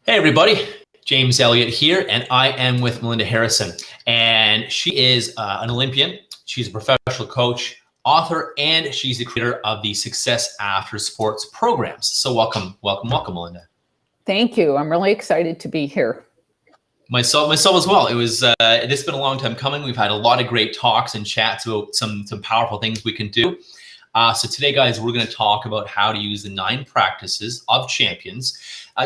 Hey everybody, James Elliott here, and I am with Melinda Harrison. And she is an Olympian, she's a professional coach, author, and she's the creator of the Success After Sports programs. So welcome, Melinda. Thank you. I'm really excited to be here. Myself as well. It was this has been a long time coming. We've had a lot of great talks and chats about some powerful things we can do. So today, guys, we're going to talk about how to use the 9 practices of champions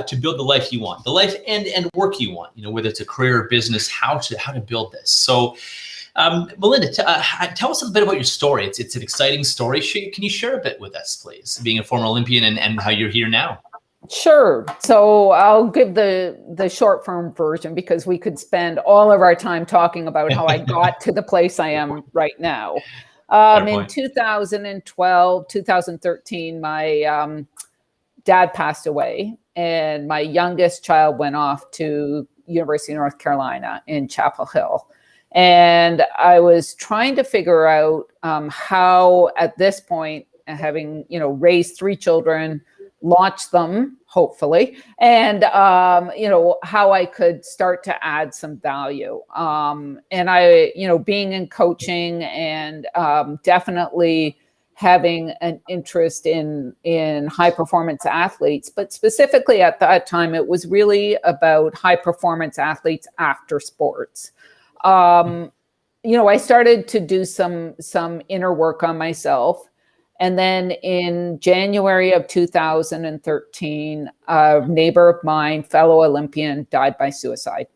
to build the life you want, the life and work you want. You know, whether it's a career or business, how to build this. So, Melinda, tell us a bit about your story. It's an exciting story. Can you share a bit with us, please? Being a former Olympian and how you're here now. Sure. So I'll give the short form version because we could spend all of our time talking about how I got to the place I am right now. In 2012, 2013, my dad passed away, and my youngest child went off to University of North Carolina in Chapel Hill. And I was trying to figure out how, at this point, having raised 3 children, launched them, hopefully, and how I could start to add some value. And I, being in coaching and definitely having an interest in high performance athletes, but specifically at that time, it was really about high performance athletes after sports. I started to do some inner work on myself. And then in January of 2013, a neighbor of mine, fellow Olympian, died by suicide.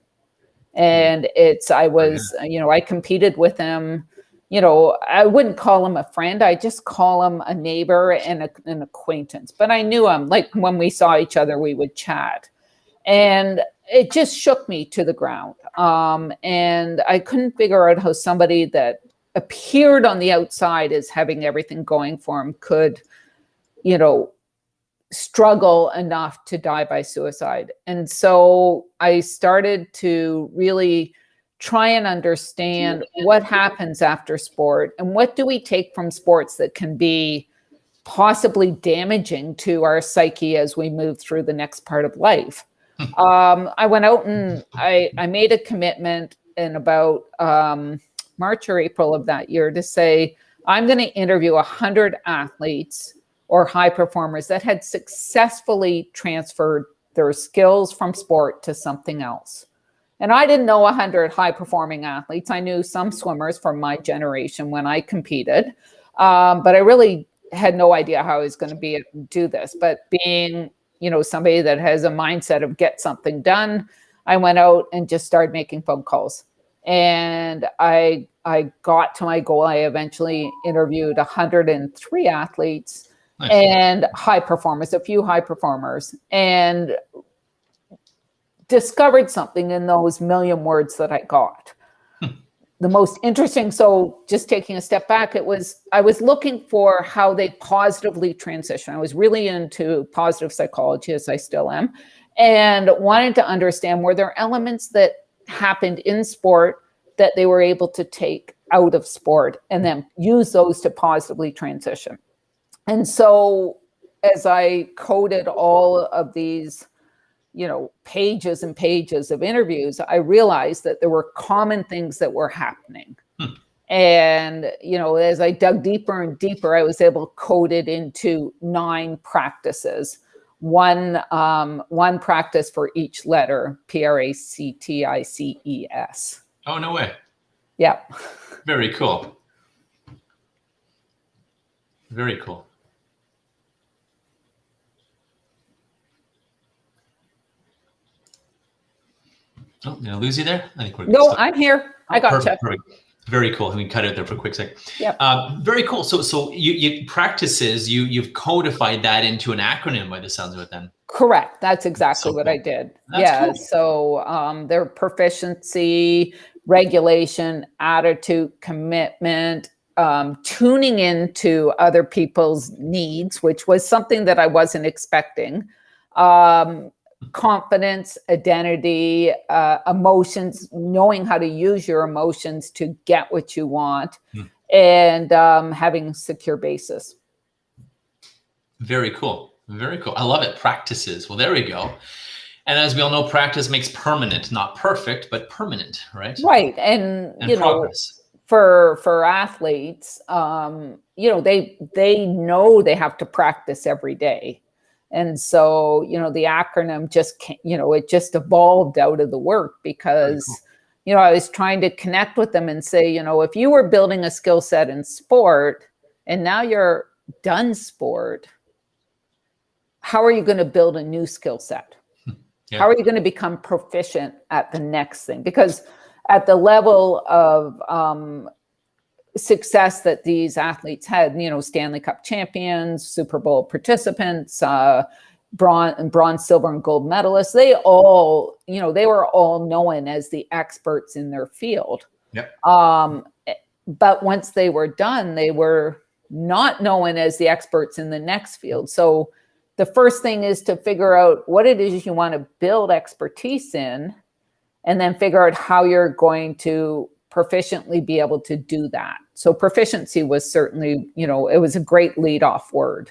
And I competed with him. I wouldn't call him a friend. I just call him a neighbor and an acquaintance. But I knew him. Like when we saw each other, we would chat. And it just shook me to the ground. And I couldn't figure out how somebody that appeared on the outside as having everything going for him could, struggle enough to die by suicide. And so I started to really try and understand what happens after sport and what do we take from sports that can be possibly damaging to our psyche as we move through the next part of life. I went out and I made a commitment in about March or April of that year to say, I'm going to interview 100 athletes or high performers that had successfully transferred their skills from sport to something else. And I didn't know 100 high performing athletes. I knew some swimmers from my generation when I competed, but I really had no idea how I was going to do this. But being, somebody that has a mindset of get something done, I went out and just started making phone calls. And I got to my goal. I eventually interviewed 103 athletes. Nice. And high performers, a few high performers, and discovered something in those million words that I got. The most interesting, so just taking a step back, I was looking for how they positively transition. I was really into positive psychology, as I still am, and wanted to understand, were there elements that happened in sport that they were able to take out of sport and then use those to positively transition. And so as I coded all of these, pages and pages of interviews, I realized that there were common things that were happening. And, as I dug deeper and deeper, I was able to code it into 9 practices. One practice for each letter, PRACTICES. Oh, no way. Yeah. Very cool. Very cool. Oh, did I lose you there? I think we're No, I'm here. I got you. Perfect. Very cool. We cut it there for a quick second. Yeah. Very cool. So you practices, you've codified that into an acronym by the sounds of it then. Correct. That's exactly what I did. Cool. So their proficiency, regulation, attitude, commitment, tuning into other people's needs, which was something that I wasn't expecting. Confidence, identity, emotions, knowing how to use your emotions to get what you want, and having secure basis. Very cool. Very cool. I love it. Practices. Well, there we go. And as we all know, practice makes permanent, not perfect, but permanent, right? Right. And you progress. know, for athletes, you know, they know they have to practice every day. And so, you know, the acronym just can't, you know, it just evolved out of the work because, cool. you know, I was trying to connect with them and say, you know, if you were building a skill set in sport and now you're done sport, how are you going to build a new skill set? Yeah. How are you going to become proficient at the next thing? Because at the level of success that these athletes had, you know, Stanley Cup champions, Super Bowl participants, bronze, silver, and gold medalists, they all, you know, they were all known as the experts in their field. Yep. But once they were done, they were not known as the experts in the next field. So the first thing is to figure out what it is you want to build expertise in, and then figure out how you're going to proficiently be able to do that. So proficiency was certainly, you know, it was a great lead off word.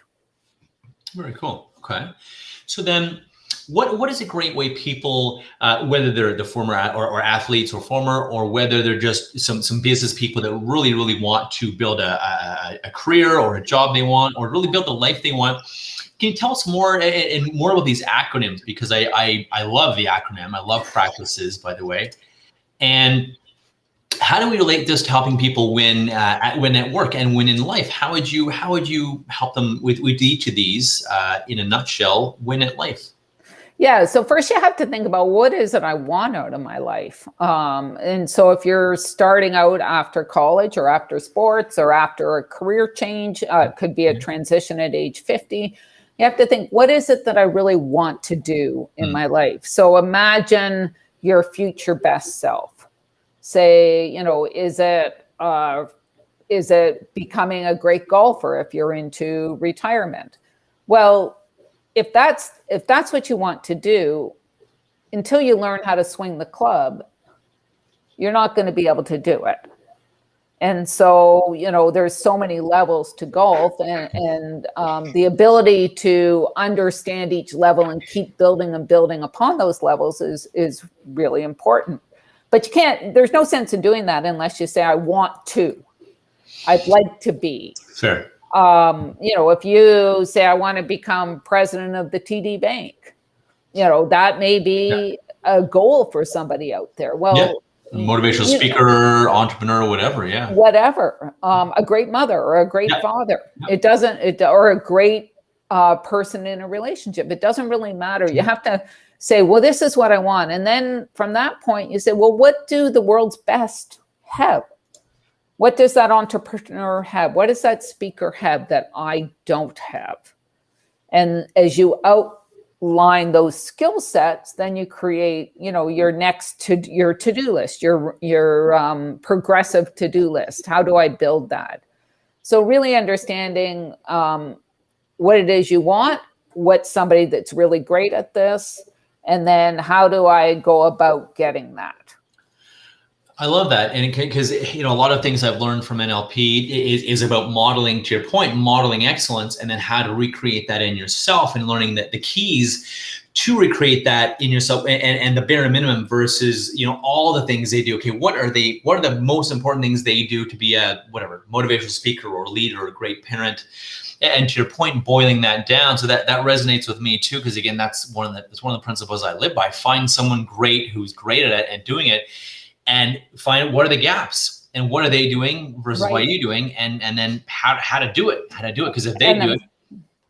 Very cool. Okay. So then what is a great way people, whether they're the former or athletes or former, or whether they're just some business people that really, really want to build a career or a job they want, or really build the life they want. Can you tell us more and more about these acronyms? Because I love the acronym. I love practices, by the way. And how do we relate this to helping people win at work and win in life? How would you help them with each of these in a nutshell, win at life? Yeah. So first you have to think about what is it I want out of my life. And so if you're starting out after college or after sports or after a career change, it could be a transition at age 50. You have to think, what is it that I really want to do in my life? So imagine your future best self. Say, you know, is it becoming a great golfer if you're into retirement? Well, if that's what you want to do, until you learn how to swing the club, you're not going to be able to do it. And so, you know, there's so many levels to golf, and the ability to understand each level and keep building and building upon those levels is really important. But you can't, there's no sense in doing that unless you say, I want to, I'd like to be. Sure. You know, if you say, I want to become president of the TD Bank, you know, that may be a goal for somebody out there. Well, motivational speaker, entrepreneur, whatever. Yeah. Whatever. A great mother or a great father. It doesn't, or a great person in a relationship. It doesn't really matter. You have to say, well, this is what I want. And then from that point, you say, well, what do the world's best have? What does that entrepreneur have? What does that speaker have that I don't have? And as you outline those skill sets, then you create, you know, your your to-do list, your progressive to-do list. How do I build that? So really understanding what it is you want, what's somebody that's really great at this, and then how do I go about getting that? I love that. And because, you know, a lot of things I've learned from NLP is about modeling, to your point, modeling excellence, and then how to recreate that in yourself, and learning that the keys to recreate that in yourself and the bare minimum versus, you know, all the things they do. Okay, what are the most important things they do to be a whatever motivational speaker or leader or a great parent? And to your point, boiling that down. So that resonates with me too, because again, that's one of the principles I live by. Find someone great who's great at it and doing it, and find what are the gaps and what are they doing versus what are you doing, and then how to do it, because if they do it,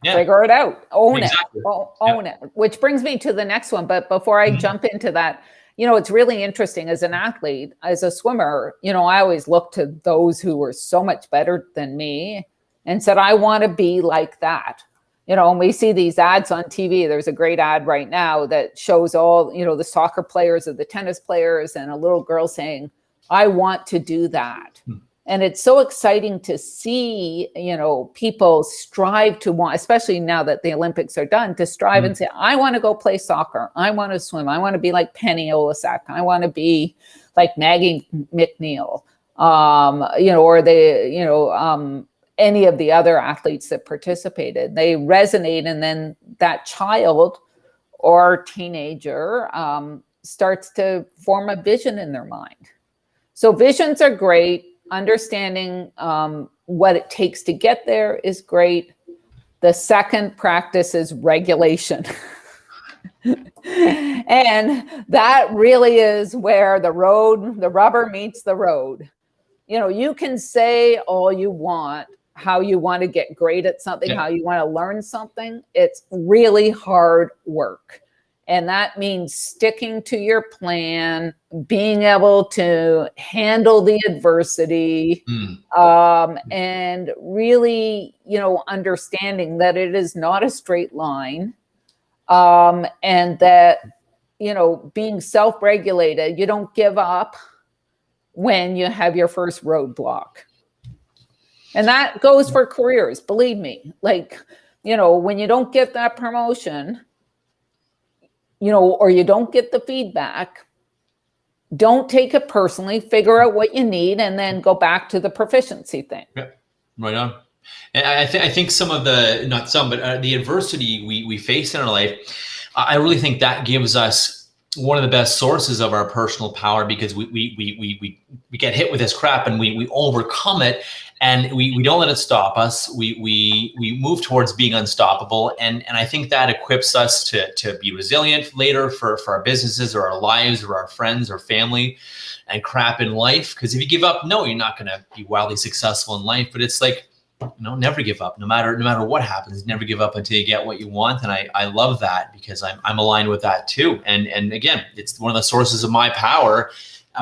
figure it out, own it. Which brings me to the next one. But before I jump into that, you know, it's really interesting as an athlete, as a swimmer, you know, I always looked to those who were so much better than me and said, I want to be like that. You know, and we see these ads on TV. There's a great ad right now that shows all, you know, the soccer players or the tennis players, and a little girl saying, I want to do that. And it's so exciting to see, you know, people strive to want, especially now that the Olympics are done, to strive and say, I want to go play soccer. I want to swim. I want to be like Penny Olasak. I want to be like Maggie McNeil, you know, or any of the other athletes that participated. They resonate, and then that child or teenager starts to form a vision in their mind. So visions are great. Understanding what it takes to get there is great. The second practice is regulation. And that really is where the rubber meets the road. You can say all you want, how you want to get great at something, how you want to learn something. It's really hard work. And that means sticking to your plan, being able to handle the adversity, and really, understanding that it is not a straight line. And that, being self-regulated, you don't give up when you have your first roadblock. And that goes for careers, believe me. Like, when you don't get that promotion, or you don't get the feedback, don't take it personally, figure out what you need, and then go back to the proficiency thing. Yeah, right on. And I think some of the, not some, but the adversity we face in our life, I really think that gives us one of the best sources of our personal power, because we get hit with this crap and we overcome it, and we don't let it stop us. We move towards being unstoppable, and I think that equips us to be resilient later for our businesses or our lives or our friends or family and crap in life. Because if you give up, no, you're not going to be wildly successful in life. But it's like, never give up, no matter what happens. Never give up until you get what you want. And I love that, because I'm aligned with that too. And again, it's one of the sources of my power.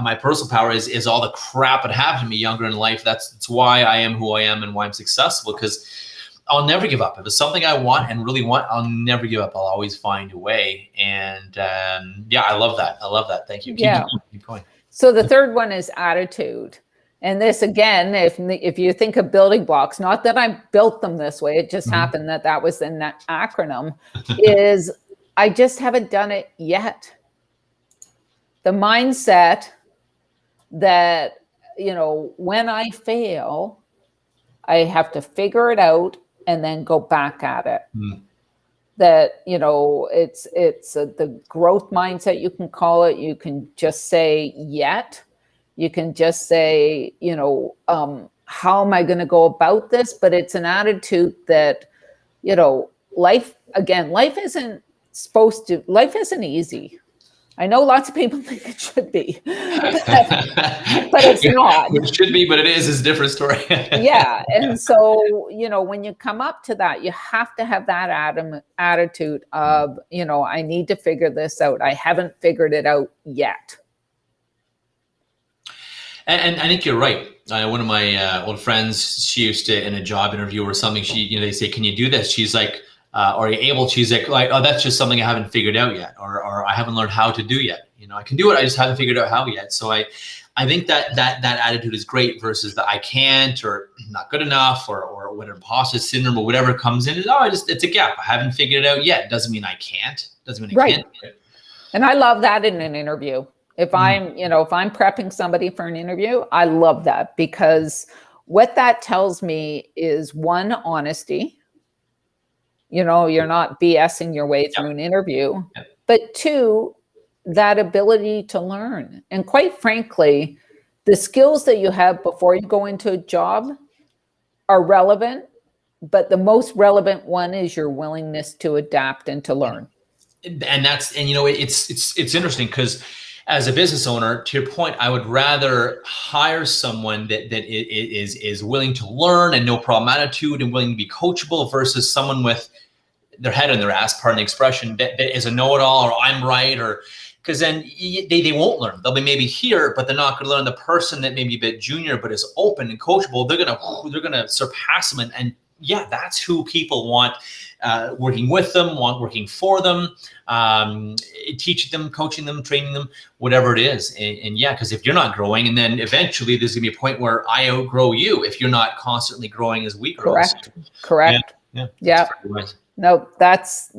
My personal power is all the crap that happened to me younger in life. That's why I am who I am and why I'm successful, because I'll never give up. If it's something I want and really want, I'll never give up. I'll always find a way. And I love that. Thank you. Keep going. So the third one is attitude. And this, again, if you think of building blocks, not that I built them this way, it just happened that was in that acronym, is I just haven't done it yet. The mindset that, when I fail, I have to figure it out and then go back at it. That, it's the growth mindset, you can call it. You can just say yet. You can just say, how am I going to go about this? But it's an attitude that, life isn't easy. I know lots of people think it should be, but it's not. It should be, but it is a different story. Yeah. And so, when you come up to that, you have to have that attitude of, I need to figure this out. I haven't figured it out yet. And I think you're right. One of my old friends, she used to, in a job interview or something, they say, "Can you do this?" She's like, "Are you able?" She's like, "Oh, that's just something I haven't figured out yet, or I haven't learned how to do yet. I can do it, I just haven't figured out how yet." So I think that attitude is great versus the I can't, or not good enough, or what imposter syndrome or whatever comes in. It's a gap. I haven't figured it out yet. Doesn't mean I can't. Doesn't mean I can't do it. And I love that in an interview. If I'm prepping somebody for an interview, I love that, because what that tells me is, one, honesty. You're not BSing your way through an interview, but two, that ability to learn. And quite frankly, the skills that you have before you go into a job are relevant, but the most relevant one is your willingness to adapt and to learn. And it's interesting, because as a business owner, to your point, I would rather hire someone that is willing to learn and no problem attitude and willing to be coachable, versus someone with their head in their ass, pardon the expression, that is a know-it-all, or I'm right, or because then they won't learn. They'll be maybe here, but they're not going to learn. The person that may be a bit junior but is open and coachable, they're gonna surpass them. And that's who people want working with them, want working for them, teaching them, coaching them, training them, whatever it is. And because if you're not growing, and then eventually there's gonna be a point where I outgrow you if you're not constantly growing as we grow. Correct. Yeah. No, that's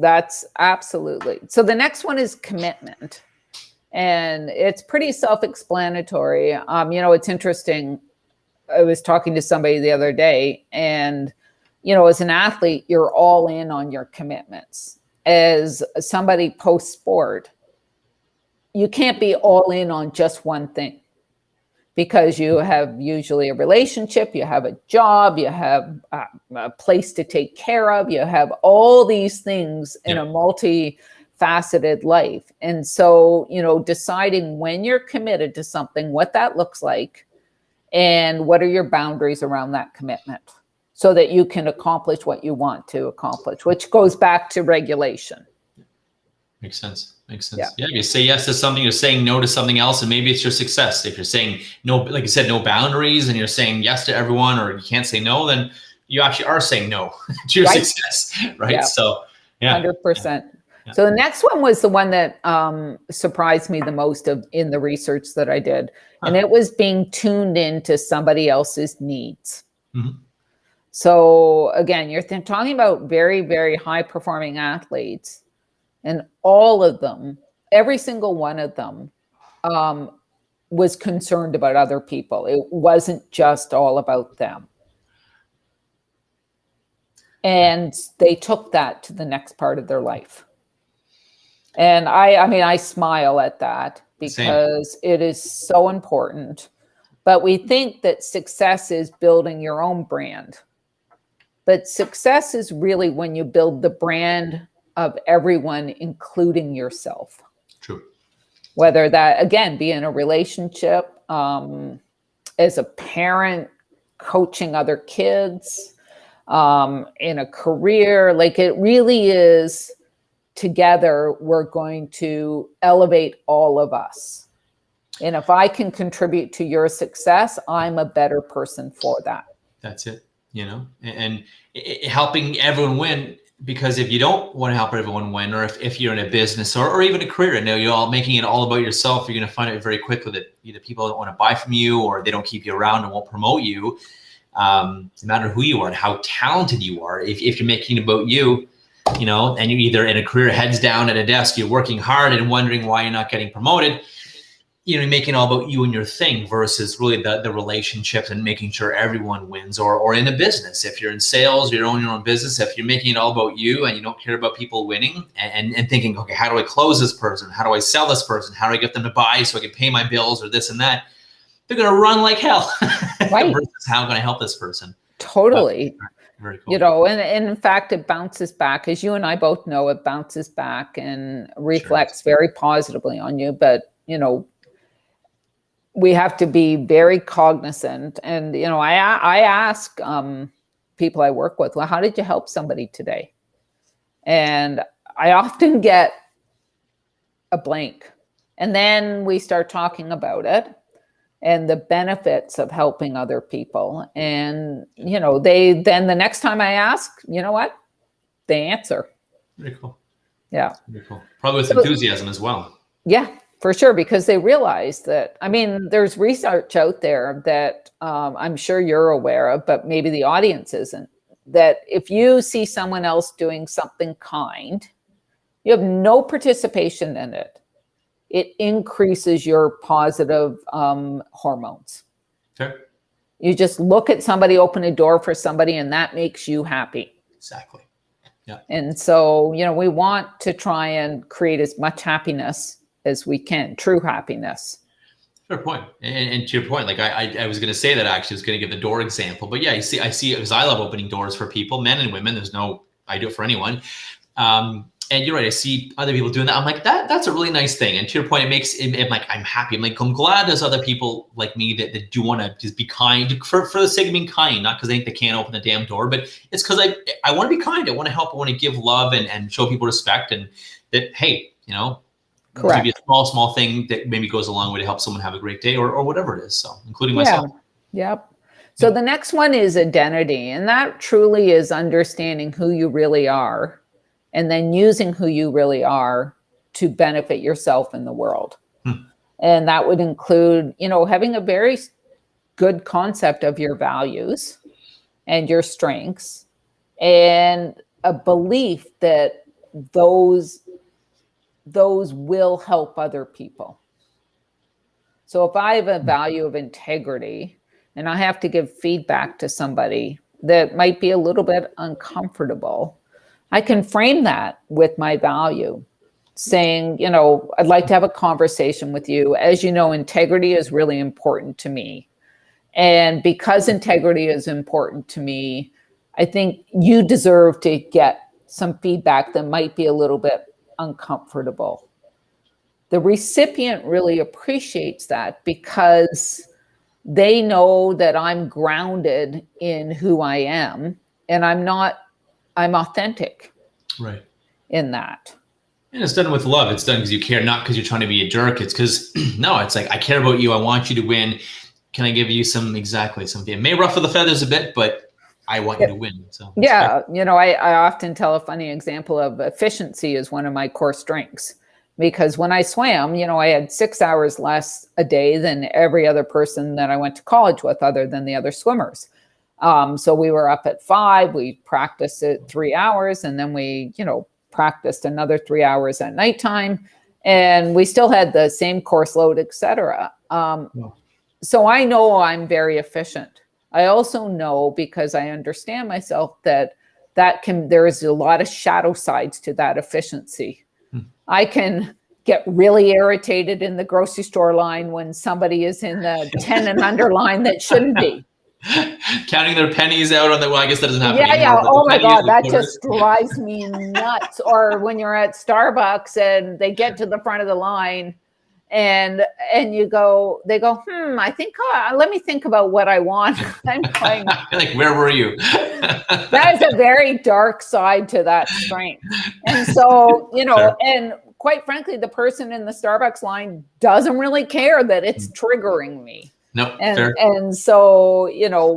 absolutely. So the next one is commitment, and it's pretty self-explanatory. It's interesting. I was talking to somebody the other day, and as an athlete, you're all in on your commitments. as somebody post-sport, you can't be all in on just one thing, because you have usually a relationship, you have a job, you have a place to take care of, you have all these things in a multifaceted life. And so, deciding when you're committed to something, what that looks like, and what are your boundaries around that commitment, so that you can accomplish what you want to accomplish, which goes back to regulation. Makes sense. Makes sense. Yeah. You say yes to something, you're saying no to something else, and maybe it's your success. If you're saying no, like you said, no boundaries, and you're saying yes to everyone, or you can't say no, then you actually are saying no to your success, right? Yeah. So, yeah. 100%. Yeah. So the next one was the one that surprised me the most in the research that I did. And it was being tuned into somebody else's needs. Mm-hmm. So again, you're talking about very, very high performing athletes. And all of them, every single one of them, was concerned about other people. It wasn't just all about them. And they took that to the next part of their life. And I smile at that, because it is so important. But we think that success is building your own brand. But success is really when you build the brand of everyone, including yourself. True. Whether that, again, be in a relationship, as a parent, coaching other kids, in a career, like it really is, together, we're going to elevate all of us. And if I can contribute to your success, I'm a better person for that. That's it, and helping everyone win. Because if you don't want to help everyone win, or if you're in a business or even a career, and you're all making it all about yourself, you're going to find out very quickly that either people don't want to buy from you, or they don't keep you around and won't promote you. No matter who you are and how talented you are, if you're making it about you, and you're either in a career heads down at a desk, you're working hard and wondering why you're not getting promoted, you're making it all about you and your thing, versus really the relationships and making sure everyone wins. Or in a business, if you're in sales, you own your own business, if you're making it all about you and you don't care about people winning and thinking, okay, how do I close this person? How do I sell this person? How do I get them to buy so I can pay my bills, or this and that? They're going to run like hell. Right. Versus how can I help this person? Totally. Very cool. And in fact, it bounces back, as you and I both know, it bounces back and reflects very positively on you. But, we have to be very cognizant. And, I ask people I work with, well, how did you help somebody today? And I often get a blank. And then we start talking about it and the benefits of helping other people. And, then the next time I ask, you know what? They answer. Very cool. Yeah. Very cool. Probably with enthusiasm as well. Yeah. For sure, because they realize that, there's research out there that I'm sure you're aware of, but maybe the audience isn't, that if you see someone else doing something kind, you have no participation in it, it increases your positive hormones. Sure. You just look at somebody, open a door for somebody, and that makes you happy. Exactly. Yeah. And so, we want to try and create as much happiness as we can, true happiness. Fair point. And to your point, like I was going to say that, actually, I was going to give the door example, but yeah, I see, because I love opening doors for people, men and women. I do it for anyone. And you're right. I see other people doing that. I'm like, that's a really nice thing. And to your point, it makes it like, I'm happy. I'm glad there's other people like me that do want to just be kind for the sake of being kind, not because they think they can't open the damn door, but it's because I want to be kind. I want to help. I want to give love and show people respect, and that, hey, correct. Maybe a small thing that maybe goes a long way to help someone have a great day or whatever it is. So, including myself. Yep. So the next one is identity. And that truly is understanding who you really are, and then using who you really are to benefit yourself in the world. And that would include, having a very good concept of your values and your strengths, and a belief that those will help other people. So if I have a value of integrity and I have to give feedback to somebody that might be a little bit uncomfortable, I can frame that with my value, saying, I'd like to have a conversation with you. As you know, integrity is really important to me. And because integrity is important to me, I think you deserve to get some feedback that might be a little bit uncomfortable. The recipient really appreciates that because they know that I'm grounded in who I am, and I'm authentic. Right. In that. And it's done with love. It's done because you care, not because you're trying to be a jerk. It's because, no, it's like, I care about you. I want you to win. Can I give you something? It may ruffle the feathers a bit, but I want you to win. So yeah, I often tell a funny example of efficiency is one of my core strengths, because when I swam, I had 6 hours less a day than every other person that I went to college with, other than the other swimmers. So we were up at 5, we practiced it 3 hours, and then we, practiced another 3 hours at nighttime, and we still had the same course load, etc. So I know I'm very efficient. I also know, because I understand myself, that there is a lot of shadow sides to that efficiency. I can get really irritated in the grocery store line when somebody is in the 10 and under line that shouldn't be. Counting their pennies out on the, well, I guess that doesn't happen anymore. Yeah. Oh my God, that just drives me nuts. Or when you're at Starbucks and they get to the front of the line and they go, I think, let me think about what I want. I'm going, like, where were you? That is a very dark side to that strength. And so, Sure. And quite frankly, the person in the Starbucks line doesn't really care that it's triggering me. No, and so,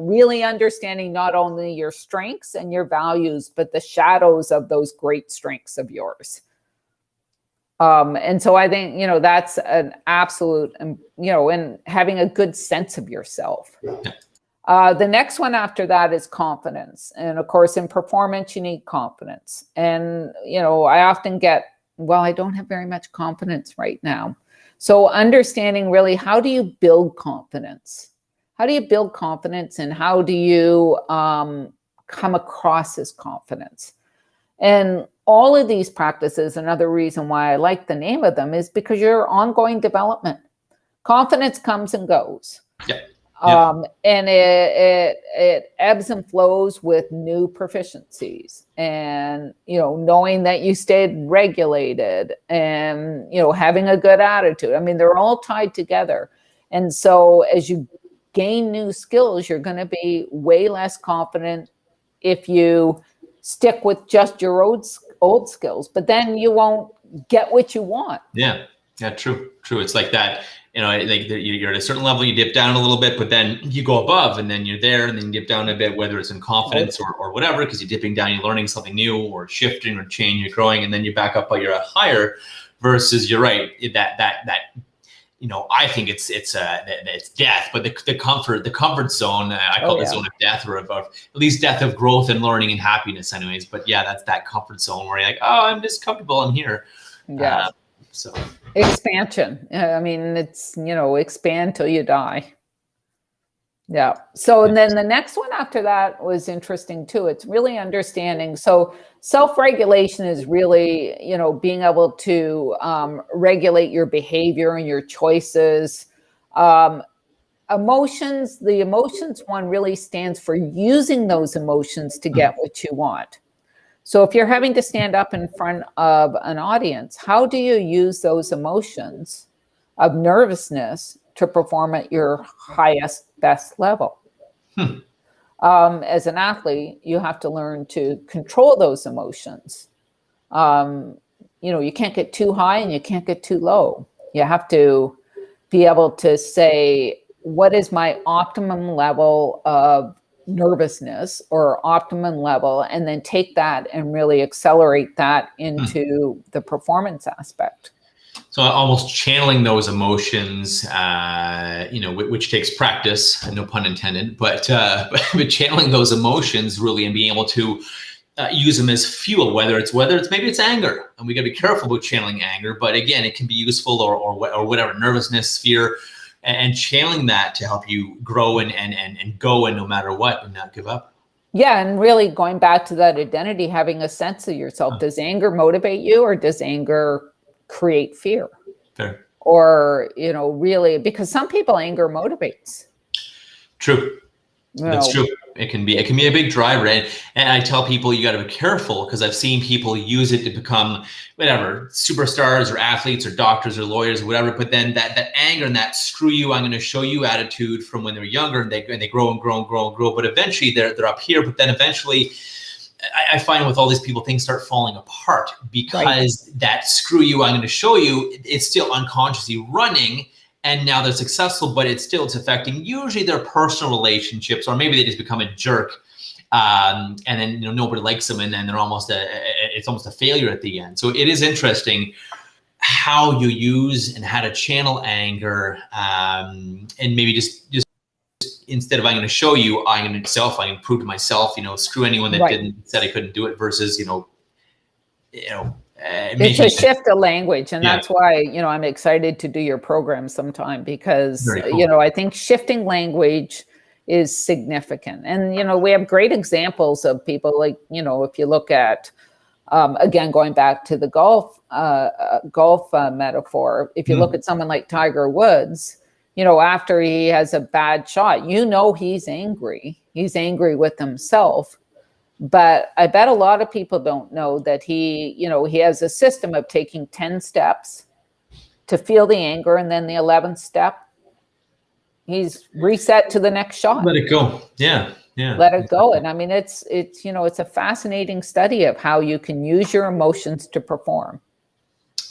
really understanding not only your strengths and your values, but the shadows of those great strengths of yours. And so I think, that's an absolute, and having a good sense of yourself. The next one after that is confidence. And of course, in performance, you need confidence. And, I often get, well, I don't have very much confidence right now. So understanding really, how do you build confidence? How do you build confidence, and how do you come across as confidence? And all of these practices, another reason why I like the name of them, is because you're ongoing development. Confidence comes and goes. Yeah. And it ebbs and flows with new proficiencies, and, knowing that you stayed regulated, and, having a good attitude. I mean, they're all tied together. And so as you gain new skills, you're going to be way less confident if you stick with just your old skills, but then you won't get what you want. Yeah, true. It's like that. Like you're at a certain level, you dip down a little bit, but then you go above, and then you're there, and then you dip down a bit, whether it's in confidence or whatever, because you're dipping down, you're learning something new, or shifting or change, you're growing, and then you back up, but you're higher. Versus, you're right, that I think it's death, but the comfort zone, I call it the zone of death, or at least death of growth and learning and happiness, anyways. But yeah, that's that comfort zone where you're like, oh, I'm just comfortable, I'm here. Yeah. So expansion. I mean, it's, expand till you die. Yeah. So then the next one after that was interesting too. It's really understanding. So self-regulation is really, being able to regulate your behavior and your choices. Emotions, the emotions one really stands for using those emotions to get what you want. So if you're having to stand up in front of an audience, how do you use those emotions of nervousness to perform at your highest, best level? As an athlete, you have to learn to control those emotions. You can't get too high and you can't get too low. You have to be able to say, what is my optimum level of nervousness or optimum level, and then take that and really accelerate that into the performance aspect. So almost channeling those emotions, which takes practice, no pun intended, but channeling those emotions really, and being able to use them as fuel, whether it's maybe it's anger, and we got to be careful about channeling anger, but again, it can be useful, or whatever, nervousness, fear, and channeling that to help you grow and go, and no matter what, and not give up. Yeah, and really going back to that identity, having a sense of yourself. Does anger motivate you, or does anger create fear? Fair. Or, really, because some people anger motivates. True. That's true. It can be a big driver. And I tell people you got to be careful, because I've seen people use it to become whatever, superstars or athletes or doctors or lawyers or whatever. But then that anger and that screw you, I'm going to show you attitude from when they're younger, and they grow and grow and grow and grow. But eventually they're up here. But then eventually I find with all these people, things start falling apart because that screw you, I'm going to show you, it's still unconsciously running. And now they're successful, but it's affecting usually their personal relationships, or maybe they just become a jerk, and then nobody likes them, and then they're it's almost a failure at the end. So it is interesting how you use and how to channel anger, and maybe just instead of I'm going to show you, I'm going to prove to myself, screw anyone that said I couldn't do it, versus it's a shift of language, and that's why I'm excited to do your program sometime, because cool. I think shifting language is significant. And we have great examples of people, like if you look at again, going back to the golf metaphor, if you look at someone like Tiger Woods, after he has a bad shot, he's angry with himself. But I bet a lot of people don't know that he has a system of taking 10 steps to feel the anger, and then the 11th step, he's reset to the next shot. Let it go. Yeah. Let it go. And I mean, it's a fascinating study of how you can use your emotions to perform.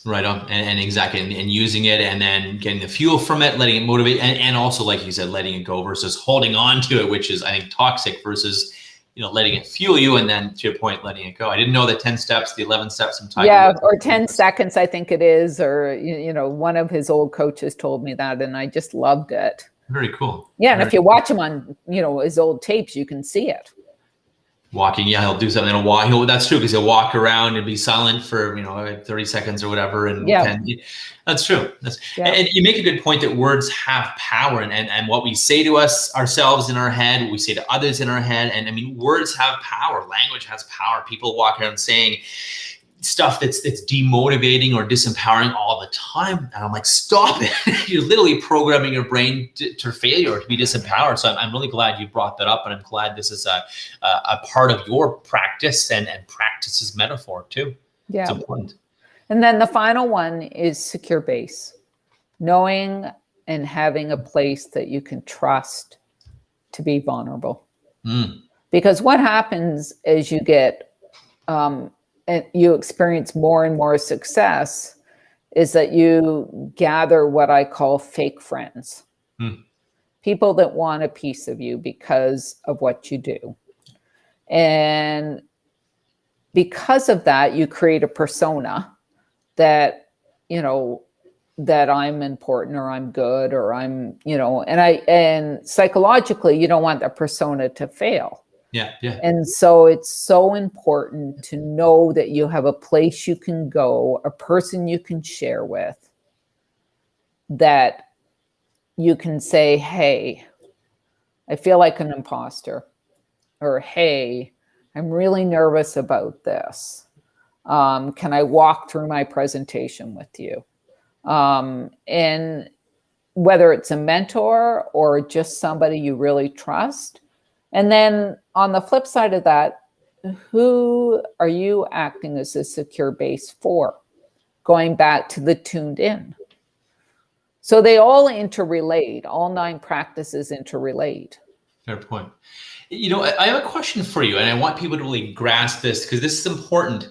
Right on. And exactly. And using it, and then getting the fuel from it, letting it motivate, and also, like you said, letting it go versus holding on to it, which is, I think, toxic, versus letting it fuel you, and then, to your point, letting it go. I didn't know that 10 steps, the 11 steps sometimes. Yeah, or 10 seconds, I think it is. Or, one of his old coaches told me that, and I just loved it. Very cool. Yeah, and if you watch him on, his old tapes, you can see it. Walking, he'll do something. He'll walk. That's true, because he'll walk around and be silent for 30 seconds or whatever. And that's true. And you make a good point that words have power, and what we say to ourselves in our head, what we say to others in our head, and I mean, words have power. Language has power. People walk around saying stuff that's demotivating or disempowering all the time, and I'm like, stop it. You're literally programming your brain to failure, to be disempowered. So I'm really glad you brought that up, and I'm glad this is a part of your practice and practice's metaphor too. Yeah, it's important. And then the final one is secure base, knowing and having a place that you can trust to be vulnerable. Because what happens as you get and you experience more and more success is that you gather what I call fake friends. People that want a piece of you because of what you do. And because of that, you create a persona that, that I'm important, or I'm good, or I'm, and psychologically, you don't want that persona to fail. Yeah. And so it's so important to know that you have a place you can go, a person you can share with, that you can say, hey, I feel like an imposter, or hey, I'm really nervous about this. Can I walk through my presentation with you? And whether it's a mentor or just somebody you really trust. And then on the flip side of that, who are you acting as a secure base for? Going back to the tuned in. So they all interrelate. All 9 practices interrelate. Fair point. I have a question for you, and I want people to really grasp this, because this is important.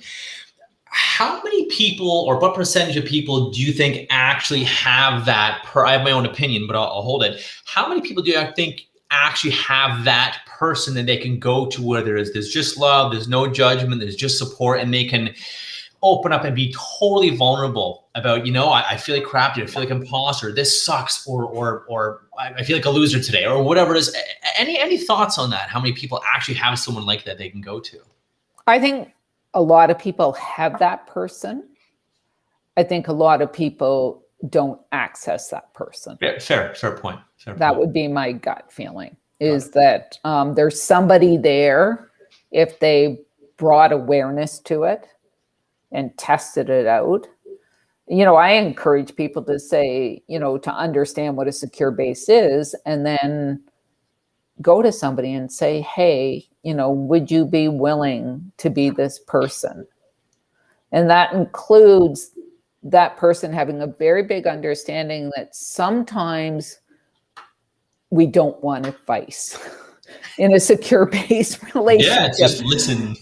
How many people, or what percentage of people, do you think actually have that? I have my own opinion, but I'll hold it. How many people do you think actually have that person that they can go to, where there's just love, there's no judgment, there's just support, and they can open up and be totally vulnerable about, I feel like crap, I feel like an imposter, this sucks, or I feel like a loser today, or whatever it is. Any thoughts on that? How many people actually have someone like that they can go to? I think a lot of people have that person. I think a lot of people don't access that person. Fair point. That would be my gut feeling. is that there's somebody there if they brought awareness to it and tested it out. I encourage people to say, to understand what a secure base is, and then go to somebody and say, hey, would you be willing to be this person? And that includes that person having a very big understanding that sometimes we don't want advice in a secure base relationship. Yeah, just listen.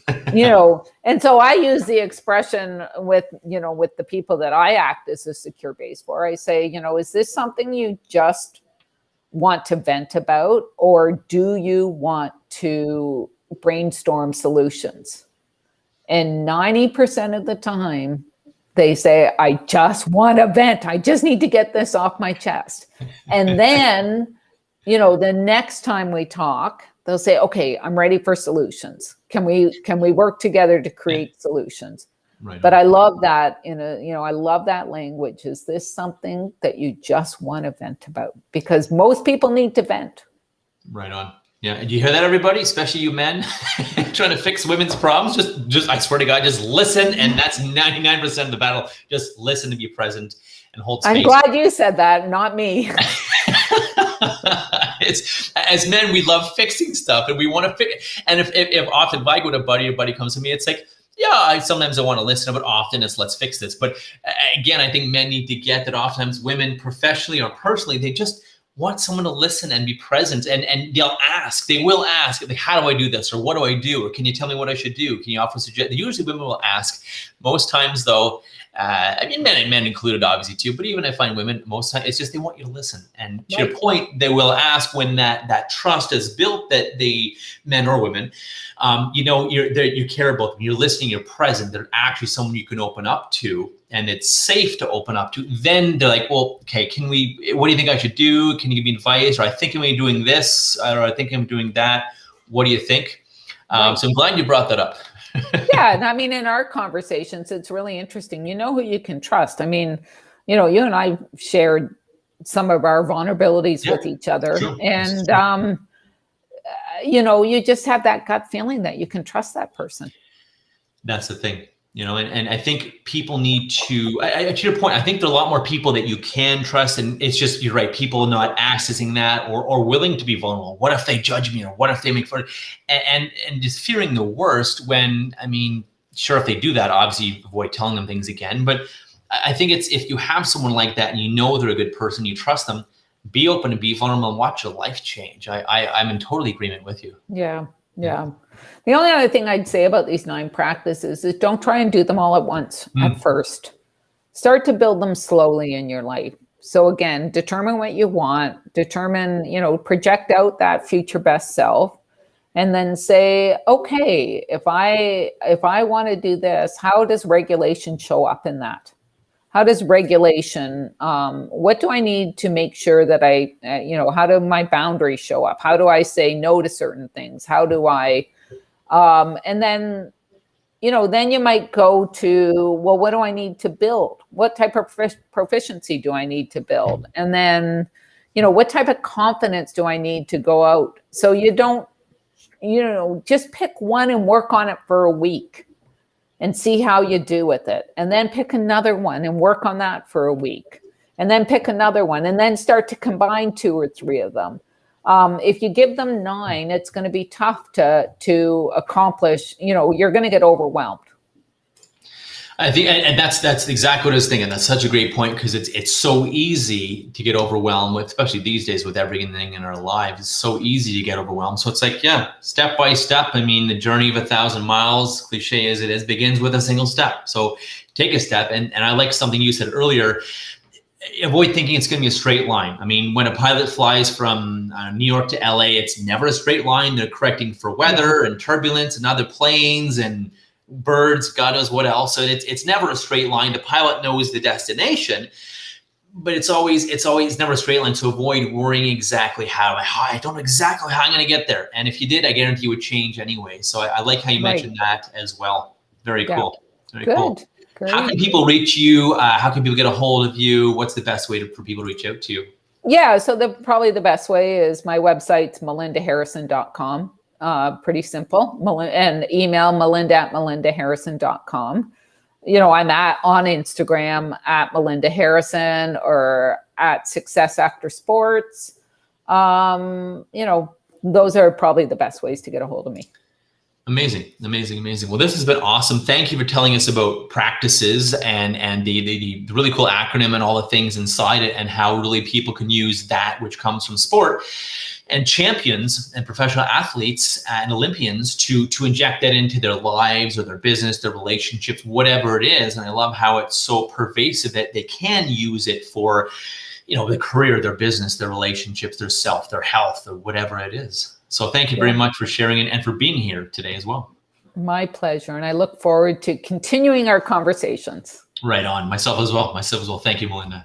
And so I use the expression with the people that I act as a secure base for. I say, is this something you just want to vent about, or do you want to brainstorm solutions? And 90% of the time, they say, I just want to vent. I just need to get this off my chest. And then, the next time we talk, they'll say, okay, I'm ready for solutions. Can we work together to create solutions? Right. But I love that I love that language. Is this something that you just want to vent about? Because most people need to vent. Right on. Yeah. And you hear that, everybody, especially you men trying to fix women's problems? Just, I swear to God, just listen. And that's 99% of the battle. Just listen to be present and hold space. I'm glad you said that, not me. It's, as men, we love fixing stuff and we want to fix. And if often if I go to a buddy comes to me, it's like, yeah, sometimes I want to listen, but often it's let's fix this. But again, I think men need to get that oftentimes women professionally or personally, they just want someone to listen and be present, and they will ask, like, how do I do this? Or what do I do? Or can you tell me what I should do? Can you offer suggestions? Usually women will ask. Most times though, men included obviously too, but even I find women, most times it's just, they want you to listen. And to your point, they will ask when that trust is built, that the men or women, you care about them, you're listening, you're present, they're actually someone you can open up to, and it's safe to open up to. Then they're like, well, okay, what do you think I should do? Can you give me advice? Or I think I'm doing this, or I think I'm doing that. What do you think? So I'm glad you brought that up. Yeah. And I mean, in our conversations, it's really interesting. You know who you can trust. I mean, you and I shared some of our vulnerabilities with each other. Sure. And, you just have that gut feeling that you can trust that person. That's the thing. And I think people need to your point, I think there are a lot more people that you can trust. And it's just, you're right, people not accessing that or willing to be vulnerable. What if they judge me, or what if they make fun? And just fearing the worst when, sure, if they do that, obviously avoid telling them things again. But I think it's, if you have someone like that and they're a good person, you trust them, be open and be vulnerable and watch your life change. I'm in total agreement with you. Yeah. Yeah. The only other thing I'd say about these 9 practices is don't try and do them all at once at first. Start to build them slowly in your life. So again, determine what you want, project out that future best self, and then say, okay, if I want to do this, how does regulation show up in that? How does regulation, what do I need to make sure that how do my boundaries show up? How do I say no to certain things? How do I, and then, then you might go to, well, what do I need to build? What type of proficiency do I need to build? And then, what type of confidence do I need to go out? So you don't, just pick one and work on it for a week and see how you do with it. And then pick another one and work on that for a week. And then pick another one and then start to combine 2 or 3 of them. If you give them 9, it's going to be tough to accomplish, you're going to get overwhelmed. I think, and that's exactly what I was thinking. That's such a great point, because it's so easy to get overwhelmed with, especially these days with everything in our lives. It's so easy to get overwhelmed. So it's like, yeah, step by step. The journey of 1,000 miles, cliche as it is, begins with a single step. So take a step. And I like something you said earlier. Avoid thinking it's going to be a straight line. When a pilot flies from New York to LA, it's never a straight line. They're correcting for weather and turbulence and other planes and birds, God knows what else. So it's never a straight line. The pilot knows the destination, but it's never a straight line. So avoid worrying exactly how. I don't know exactly how I'm going to get there. And if you did, I guarantee it would change anyway. So I like how you mentioned that as well. Very cool. Very cool. Great. How can people reach you? How can people get a hold of you? What's the best way for people to reach out to you? Yeah, so probably the best way is my website's melindaharrison.com. Pretty simple. And email melinda@melindaharrison.com. I'm on Instagram at Melinda Harrison or at Success After Sports. Those are probably the best ways to get a hold of me. Amazing, amazing, amazing. Well, this has been awesome. Thank you for telling us about practices and the really cool acronym and all the things inside it, and how really people can use that which comes from sport and champions and professional athletes and Olympians to inject that into their lives or their business, their relationships, whatever it is. And I love how it's so pervasive that they can use it for, their career, their business, their relationships, their self, their health, or whatever it is. So thank you very much for sharing it and for being here today as well. My pleasure. And I look forward to continuing our conversations. Right on. Myself as well. Thank you, Melinda.